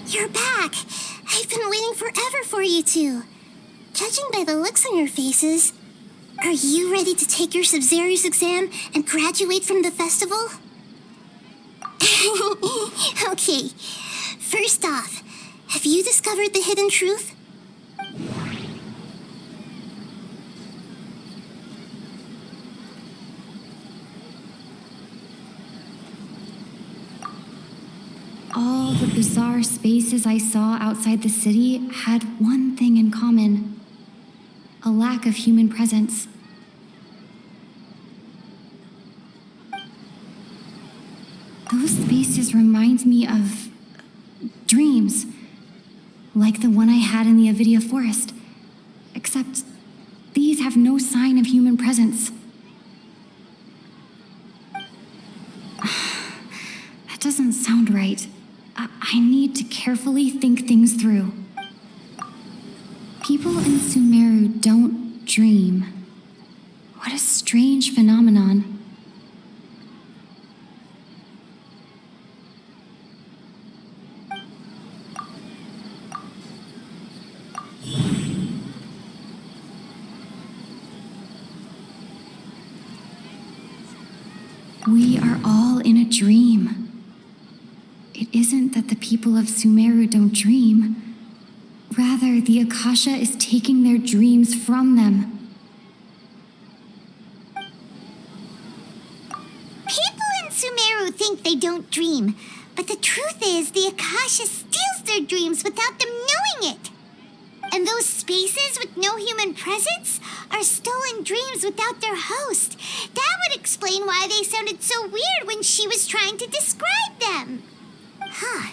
You're back! I've been waiting forever for you two. Judging by the looks on your faces, are you ready to take your Sub-Zero's exam and graduate from the festival? Okay, first off, have you discovered the hidden truth? All the bizarre spaces I saw outside the city had one thing in common: a lack of human presence. Those spaces remind me of dreams, like the one I had in the Avidia forest, except these have no sign of human presence. That doesn't sound right. I need to carefully think things through. People in Sumeru don't dream. What a strange phenomenon. We are all in a dream. It isn't that the people of Sumeru don't dream. Rather, the Akasha is taking their dreams from them. People in Sumeru think they don't dream, but the truth is the Akasha steals their dreams without them knowing it. And those spaces with no human presence are stolen dreams without their host. That would explain why they sounded so weird when she was trying to describe them. Huh.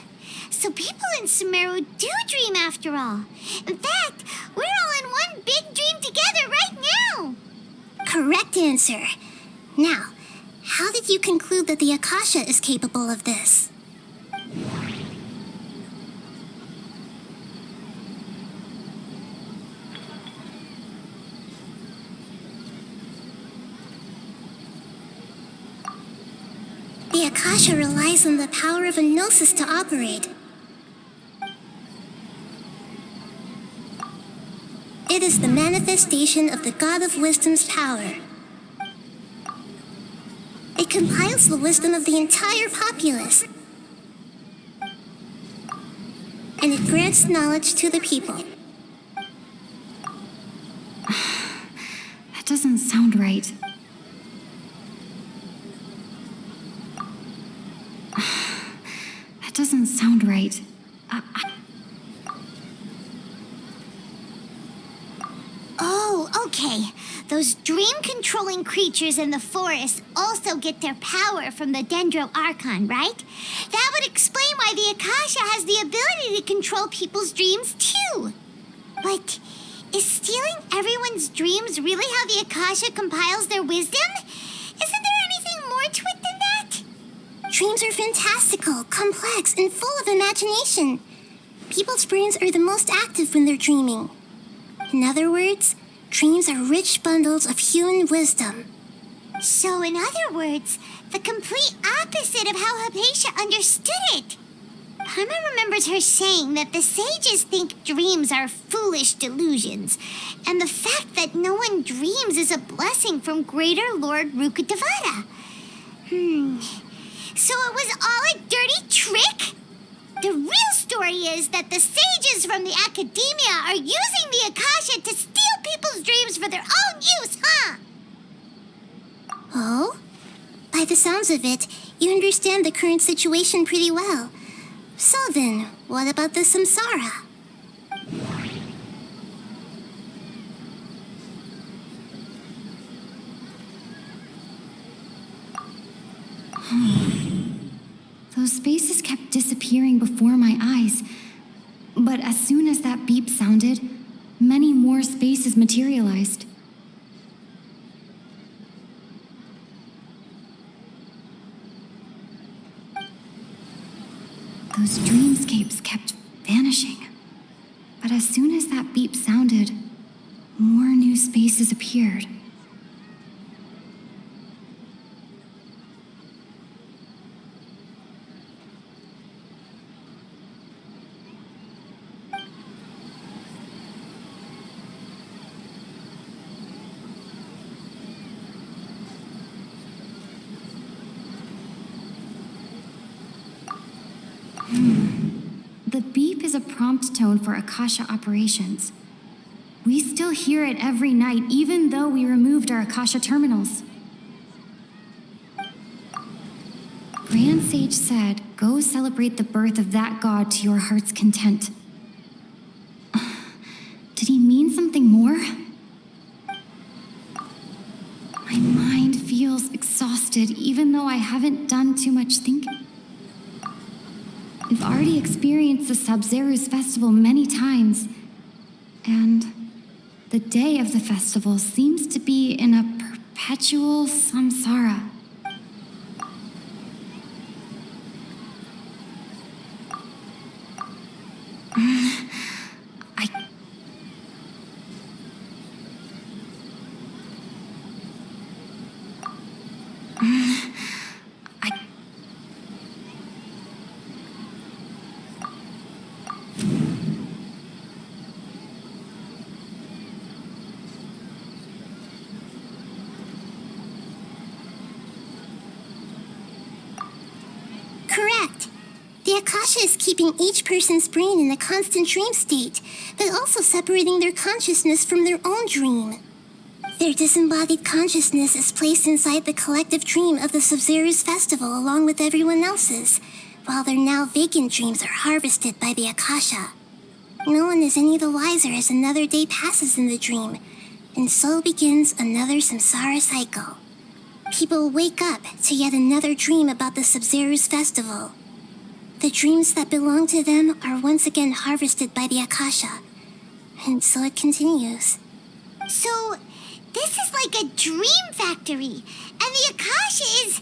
So people in Sumeru do dream after all. In fact, we're all in one big dream together right now. Correct answer. Now, how did you conclude that the Akasha is capable of this? The Akasha relies on the power of a gnosis to operate. It is the manifestation of the God of Wisdom's power. It compiles the wisdom of the entire populace. And it grants knowledge to the people. That doesn't sound right. That doesn't sound right. Oh, okay. Those dream-controlling creatures in the forest also get their power from the Dendro Archon, right? That would explain why the Akasha has the ability to control people's dreams, too. But is stealing everyone's dreams really how the Akasha compiles their wisdom? Isn't there anything more to it than that? Dreams are fantastical, complex, and full of imagination. People's brains are the most active when they're dreaming. In other words, dreams are rich bundles of human wisdom. So, in other words, the complete opposite of how Hypatia understood it. Paimon remembers her saying that the sages think dreams are foolish delusions, and the fact that no one dreams is a blessing from Greater Lord Rukkhadevata. So it was all a dirty trick? The real story is that the sages from the academia are using the Akasha to steal people's dreams for their own use, huh? Oh? By the sounds of it, you understand the current situation pretty well. So then, what about the samsara? Those spaces kept disappearing before my eyes. But as soon as that beep sounded, many more spaces materialized. Those dreamscapes kept vanishing. But as soon as that beep sounded, more new spaces appeared. The beep is a prompt tone for Akasha operations. We still hear it every night, even though we removed our Akasha terminals. Grand Sage said, go celebrate the birth of that god to your heart's content. Did he mean something more? My mind feels exhausted, even though I haven't done too much thinking. We've already experienced the Sabzeruz festival many times, and the day of the festival seems to be in a perpetual samsara. Correct. The Akasha is keeping each person's brain in a constant dream state, but also separating their consciousness from their own dream. Their disembodied consciousness is placed inside the collective dream of the Sabzeruz festival along with everyone else's, while their now vacant dreams are harvested by the Akasha. No one is any the wiser as another day passes in the dream, and so begins another samsara cycle. People wake up to yet another dream about the Sabzeruz festival. The dreams that belong to them are once again harvested by the Akasha, and so it continues. So, this is like a dream factory, and the Akasha is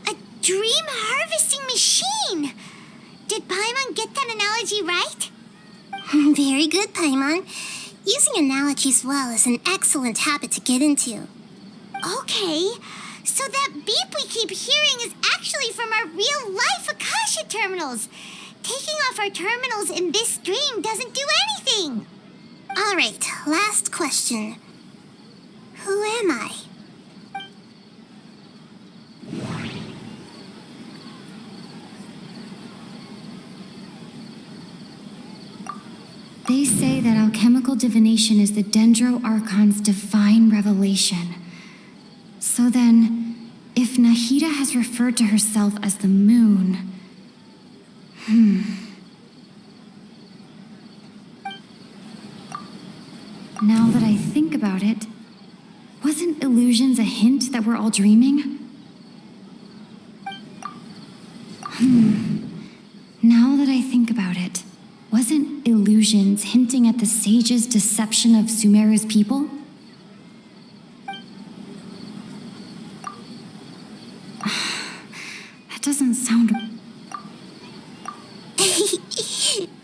a dream harvesting machine. Did Paimon get that analogy right? Very good, Paimon. Using analogies well is an excellent habit to get into. Okay. So that beep we keep hearing is actually from our real-life Akasha terminals. Taking off our terminals in this dream doesn't do anything. All right, last question. Who am I? They say that alchemical divination is the Dendro Archon's divine revelation. So then, if Nahida has referred to herself as the moon... Now that I think about it, wasn't illusions a hint that we're all dreaming? Now that I think about it, wasn't illusions hinting at the sage's deception of Sumeru's people? That doesn't sound...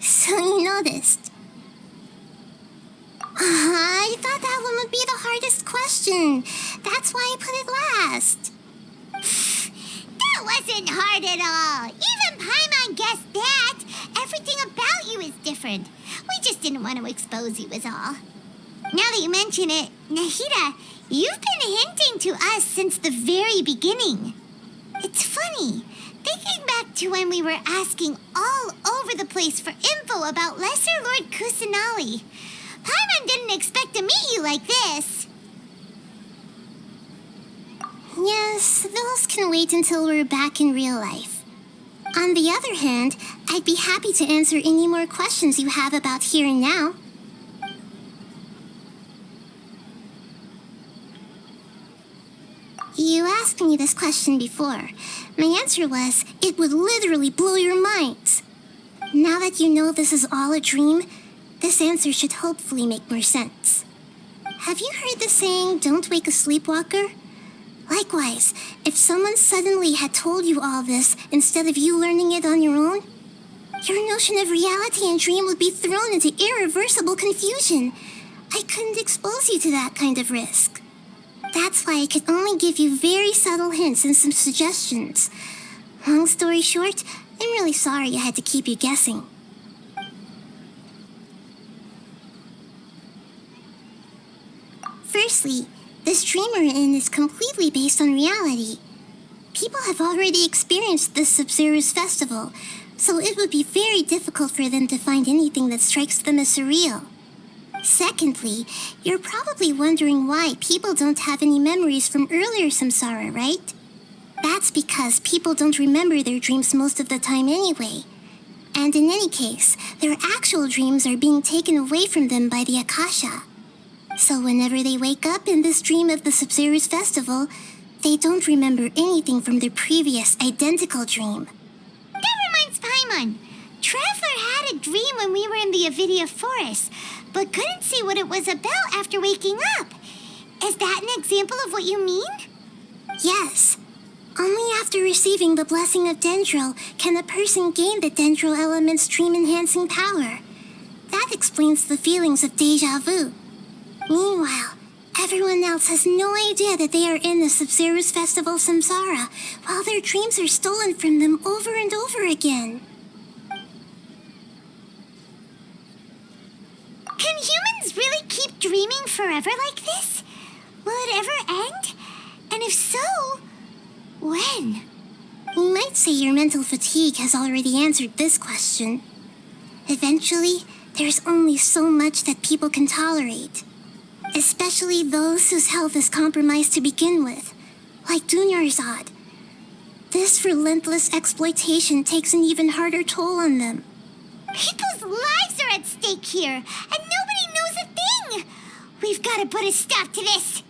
So you noticed. I thought that one would be the hardest question. That's why I put it last. That wasn't hard at all. Even Paimon guessed that. Everything about you is different. We just didn't want to expose you is all. Now that you mention it, Nahida, you've been hinting to us since the very beginning. It's funny, thinking back to when we were asking all over the place for info about Lesser Lord Kusanali. Paimon didn't expect to meet you like this. Yes, those can wait until we're back in real life. On the other hand, I'd be happy to answer any more questions you have about here and now. You asked me this question before. My answer was, it would literally blow your minds. Now that you know this is all a dream, this answer should hopefully make more sense. Have you heard the saying, don't wake a sleepwalker? Likewise, if someone suddenly had told you all this instead of you learning it on your own, your notion of reality and dream would be thrown into irreversible confusion. I couldn't expose you to that kind of risk. That's why I could only give you very subtle hints and some suggestions. Long story short, I'm really sorry I had to keep you guessing. Firstly, this dream we're in is completely based on reality. People have already experienced this Sabzeruz festival, so it would be very difficult for them to find anything that strikes them as surreal. Secondly, you're probably wondering why people don't have any memories from earlier samsara, right? That's because people don't remember their dreams most of the time anyway. And in any case, their actual dreams are being taken away from them by the Akasha. So whenever they wake up in this dream of the Sub-Zero's festival, they don't remember anything from their previous identical dream. That reminds Paimon. Traveler had a dream when we were in the Avidia forest, but couldn't see what it was about after waking up. Is that an example of what you mean? Yes. Only after receiving the blessing of Dendro can a person gain the Dendro element's dream-enhancing power. That explains the feelings of deja vu. Meanwhile, everyone else has no idea that they are in the Sub-Zero's festival samsara, while their dreams are stolen from them over and over again. Can humans really keep dreaming forever like this? Will it ever end? And if so, when? You might say your mental fatigue has already answered this question. Eventually, there's only so much that people can tolerate. Especially those whose health is compromised to begin with, like Dunyarzad. This relentless exploitation takes an even harder toll on them. People's lives are at stake here, and nobody knows a thing! We've got to put a stop to this!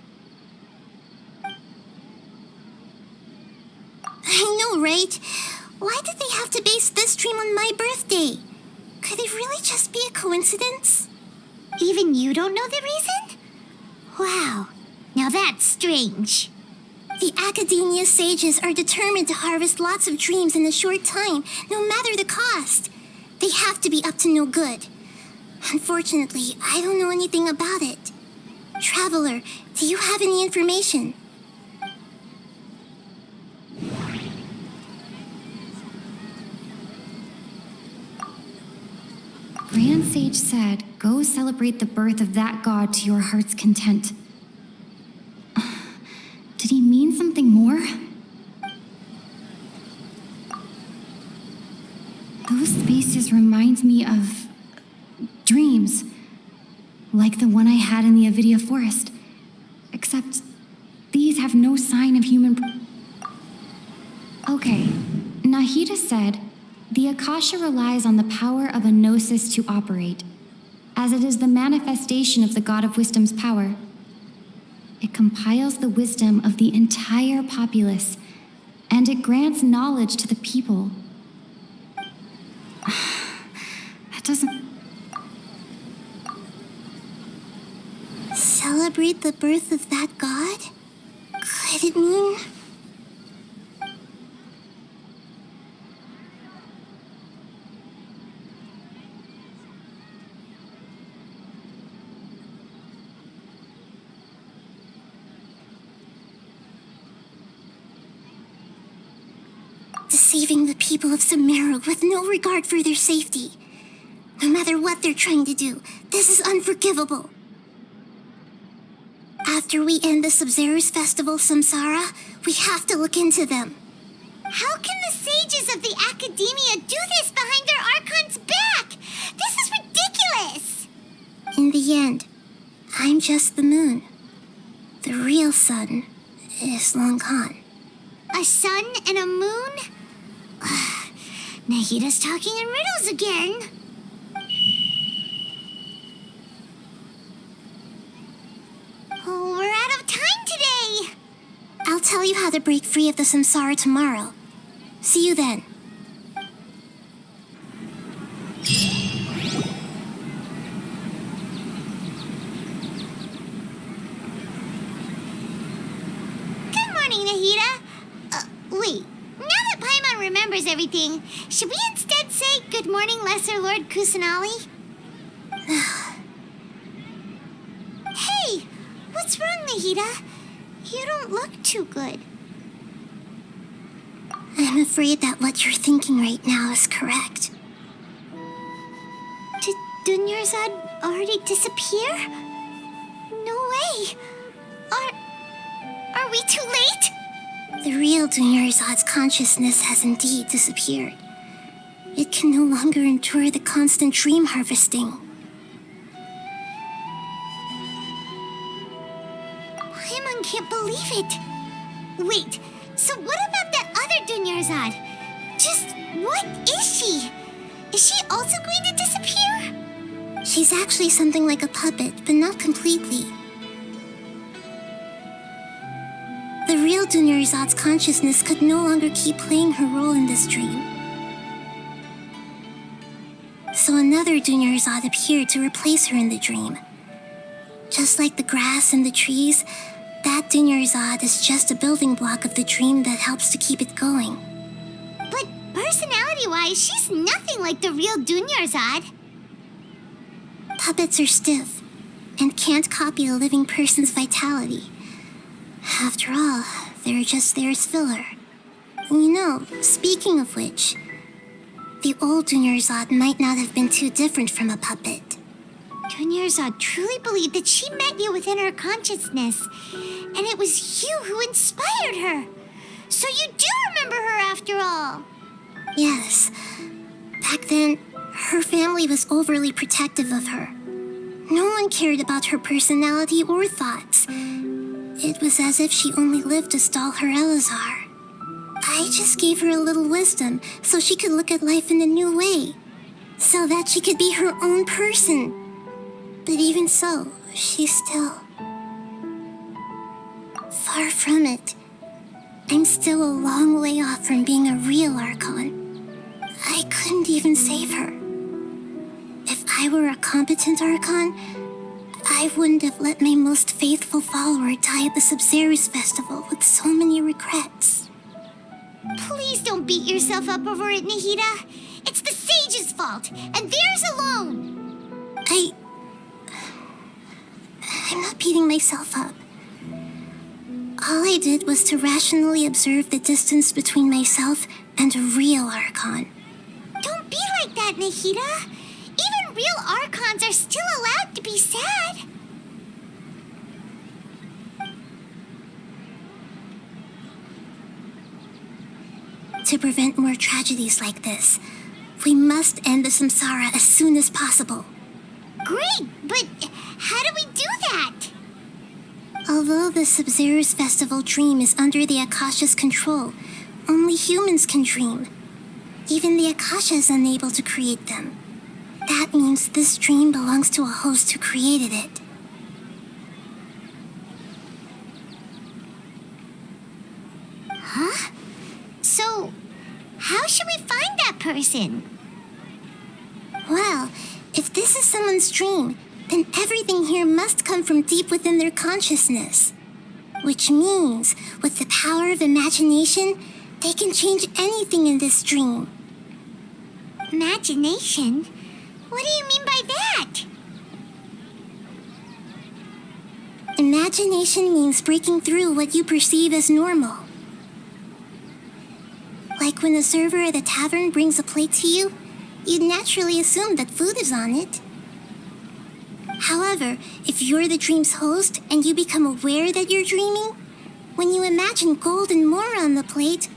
I know, right? Why did they have to base this dream on my birthday? Could it really just be a coincidence? Even you don't know the reason? Wow, now that's strange. The Academia sages are determined to harvest lots of dreams in a short time, no matter the cost. They have to be up to no good. Unfortunately, I don't know anything about it. Traveler, do you have any information? Grand Sage said, go celebrate the birth of that god to your heart's content. Did he mean something more? Those spaces remind me of dreams, like the one I had in the Avidia forest. Except these have no sign of human. Okay, Nahida said, the Akasha relies on the power of a gnosis to operate, as it is the manifestation of the God of Wisdom's power. It compiles the wisdom of the entire populace, and it grants knowledge to the people. That doesn't... Celebrate the birth of that god? Could it mean... deceiving the people of Sumeru with no regard for their safety? No matter what they're trying to do, this is unforgivable. After we end the Sub-Zero's festival samsara, we have to look into them. How can the sages of the Academia do this behind their Archon's back? This is ridiculous! In the end, I'm just the moon. The real sun is long gone. A sun and a moon? Nahida's talking in riddles again. Oh, we're out of time today. I'll tell you how to break free of the samsara tomorrow. See you then. Good morning, Nahida. Wait. Now that Paimon remembers everything, should we instead say good morning, Lesser Lord Kusanali? Hey, what's wrong, Nahida? You don't look too good. I'm afraid that what you're thinking right now is correct. Did Dunyarzad already disappear? No way. Are we too late? The real Dunyarzad's consciousness has indeed disappeared. It can no longer endure the constant dream harvesting. Paimon can't believe it. Wait, so what about that other Dunyarzad? Just what is she? Is she also going to disappear? She's actually something like a puppet, but not completely. The real Dunyarzad's consciousness could no longer keep playing her role in this dream. So another Dunyarzad appeared to replace her in the dream. Just like the grass and the trees, that Dunyarzad is just a building block of the dream that helps to keep it going. But personality-wise, she's nothing like the real Dunyarzad. Puppets are stiff and can't copy a living person's vitality. After all, they're just there as filler. You know, speaking of which, the old Dunyarzad might not have been too different from a puppet. Dunyarzad truly believed that she met you within her consciousness, and it was you who inspired her. So you do remember her after all. Yes. Back then, her family was overly protective of her. No one cared about her personality or thoughts. It was as if she only lived to stall her Elazar. I just gave her a little wisdom so she could look at life in a new way, so that she could be her own person. But even so, she's still far from it. I'm still a long way off from being a real Archon. I couldn't even save her. If I were a competent Archon, I wouldn't have let my most faithful follower die at the Sub-Zerus Festival with so many regrets. Please don't beat yourself up over it, Nahida. It's the sage's fault, and theirs alone. I'm not beating myself up. All I did was to rationally observe the distance between myself and a real Archon. Don't be like that, Nahida. Even real Archons are still allowed to be sad. To prevent more tragedies like this, we must end the samsara as soon as possible. Great, but how do we do that? Although the Sub-Zerus Festival dream is under the Akasha's control, only humans can dream. Even the Akasha is unable to create them. That means this dream belongs to a host who created it. Huh? So, how should we find that person? Well, if this is someone's dream, then everything here must come from deep within their consciousness. Which means, with the power of imagination, they can change anything in this dream. Imagination? What do you mean by that? Imagination means breaking through what you perceive as normal. Like when the server at the tavern brings a plate to you, you'd naturally assume that food is on it. However, if you're the dream's host and you become aware that you're dreaming, when you imagine gold and more on the plate,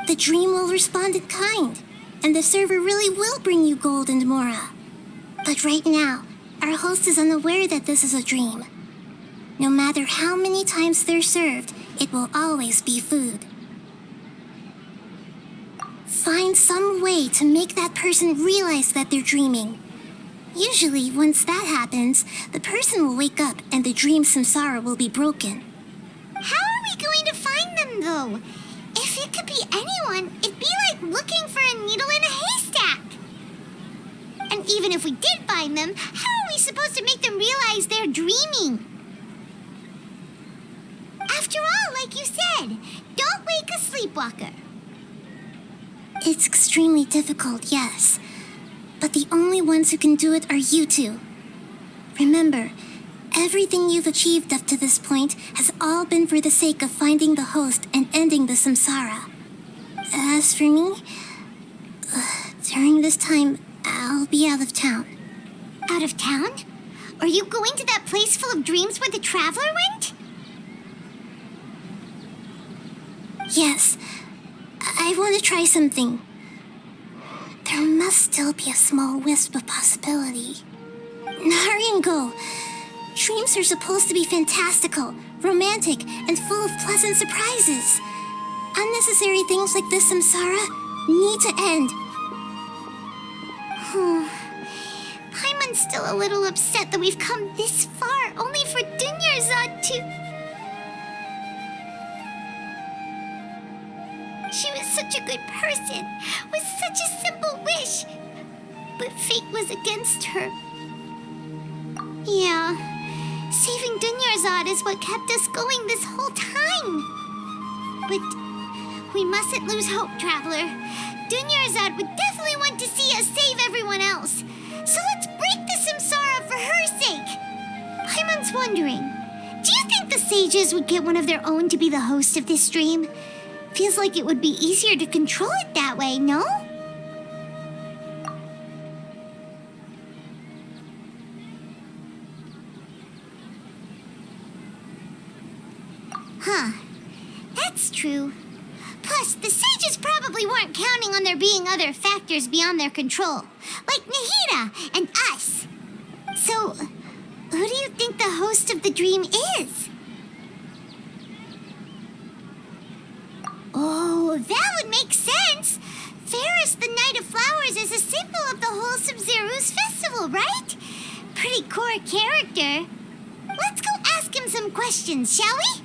the dream will respond in kind, and the server really will bring you gold and mora. But right now, our host is unaware that this is a dream. No matter how many times they're served, it will always be food. Find some way to make that person realize that they're dreaming. Usually, once that happens, the person will wake up and the dream samsara will be broken. How are we going to find them, though? If it could be anyone, it'd be like looking for a needle in a haystack. And even if we did find them, how are we supposed to make them realize they're dreaming? After all, like you said, don't wake a sleepwalker. It's extremely difficult, yes. But the only ones who can do it are you two. Remember, everything you've achieved up to this point has all been for the sake of finding the host and ending the samsara. As for me, during this time, I'll be out of town. Out of town? Are you going to that place full of dreams where the traveler went? Yes, I want to try something. There must still be a small wisp of possibility. Naringo, dreams are supposed to be fantastical, romantic, and full of pleasant surprises. Unnecessary things like this samsara need to end. Paimon's still a little upset that we've come this far only for Dunyarzad to... She was such a good person, with such a simple wish. But fate was against her. Yeah, saving Dunyarzad is what kept us going this whole time. But we mustn't lose hope, Traveler. Dunyarzad would definitely want to see us save everyone else. So let's break the samsara for her sake. Paimon's wondering, do you think the sages would get one of their own to be the host of this stream? Feels like it would be easier to control it that way, no? Huh. That's true. Plus, the sages probably weren't counting on there being other factors beyond their control, like Nahida and us. So, who do you think the host of the dream is? Oh, that would make sense. Ferris, the Knight of Flowers, is a symbol of the wholesome Zeru's festival, right? Pretty core character. Let's go ask him some questions, shall we?